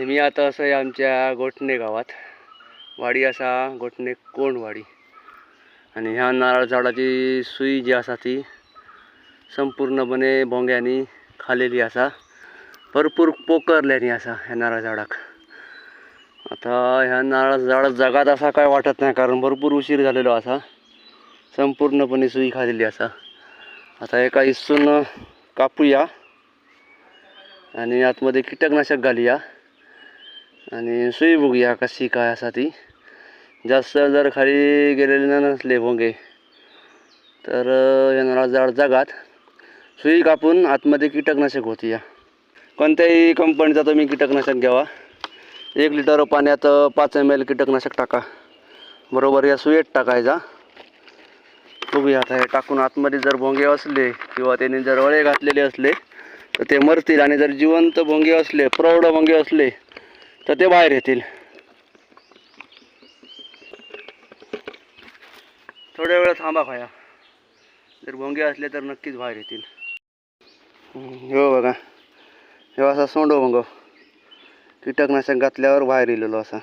मी आता असं आहे आमच्या गोठणे गावात वाडी असा गोठणे कोण वाडी आणि ह्या नारळ झाडाची सुई जी असा ती संपूर्णपणे भोंग्यांनी खालेली असा भरपूर पोकरल्यानी असा ह्या नारळ झाडाक। आता ह्या नारळ झाड जगात असा काय वाटत नाही कारण भरपूर उशीर झालेलो असा संपूर्णपणे सुई खालेली असा। आता एका इसून कापूया आणि आतमध्ये कीटकनाशक घालूया आणि सुई बघूया कशी काय असा ती। जास्त जर खाली गेलेले नसले भोंगे तर येणारा झाड जगात सुई कापून आतमध्ये कीटकनाशक होतीया। कोणत्याही कंपनीचा तुम्ही कीटकनाशक घ्यावा, 1 लिटर पाण्यात 5 ml कीटकनाशक टाका, बरोबर या सुईत टाकायचा। बघूया आता हे टाकून आतमध्ये जर भोंगे असले किंवा त्यांनी जर अळे घातलेले असले तर ते मरतील आणि जर जिवंत भोंगे असले प्रौढ भोंगे असले तर ते बाहेर येतील। थोड्या वेळ थांबा खाया, जर भोंगे असले तर नक्कीच बाहेर येतील। हो बघा, हे असा सोंडो भोंग कीटकनाशक घातल्यावर बाहेर येलेलो असा।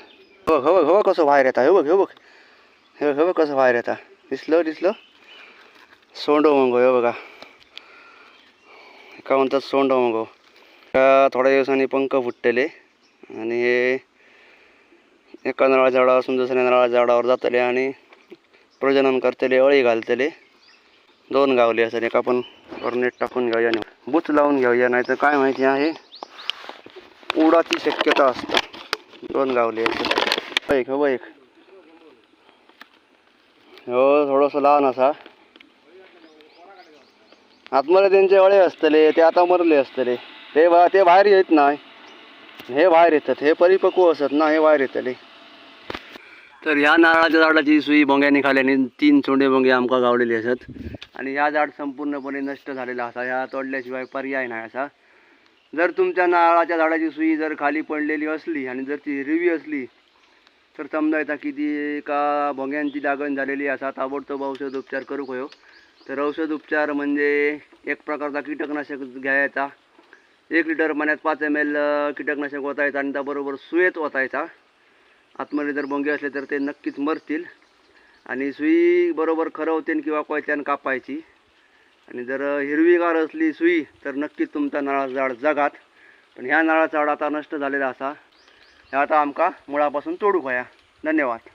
हो हो हो कसं बाहेर येता, हे बघ हे बघ हे बघ कसं बाहेर येता, दिसलं सोंडो भोंग। हे बघा का म्हणतात सोंडो भोंग। थोड्या दिवसांनी पंख फुटलेले आणि हे एका नारळ झाडापासून दुसऱ्या नारळ झाडावर जातले आणि प्रजनन करतले, अळी घालतले। 2 गावले असं एक आपण नेट टाकून घेऊया आणि बुच लावून घेऊया, नाही तर काय माहिती आहे उडाची शक्यता असते। 2 गावले एक हो एक हो थोडंसं लहान असा आतमध्ये त्यांचे अळे असतले, ते आता मरले असतले, ते बाहेर येत नाही, हे बाहेर येतात, हे परिपक्व असत ना, हे बाहेर येतले। तर ह्या नारळाच्या झाडाची सुई भोंग्यांनी खाल्याने 3 सोंडे भोंगे आमका गावलेले असत आणि ह्या झाड संपूर्णपणे नष्ट झालेला असा, ह्या तोडल्याशिवाय पर्याय नाही असा। जर तुमच्या नारळाच्या झाडाची सुई जर खाली पडलेली असली आणि जर ती हिरवी असली तर समजायचा की ती एका भोंग्यांची लागण झालेली असा, ताबडतोब औषध उपचार करू होयो। तर औषध उपचार म्हणजे एक प्रकारचा कीटकनाशक घ्यायचा, 1 लिटर पाण्यात 5 ml कीटकनाशक ओतायचा आणि त्याबरोबर सुयेत ओतायचा। आतमध्ये जर भोंगे असले तर ते नक्कीच मरतील आणि सुई बरोबर खरवतेन किंवा कोयत्यान कापायची आणि जर हिरवीगार असली सुई तर नक्कीच तुमचा नारळ झाड जगात। पण ह्या नारळाचा झाड आता नष्ट झालेला असा, हे आता आमका मुळापासून तोडूक होया। धन्यवाद।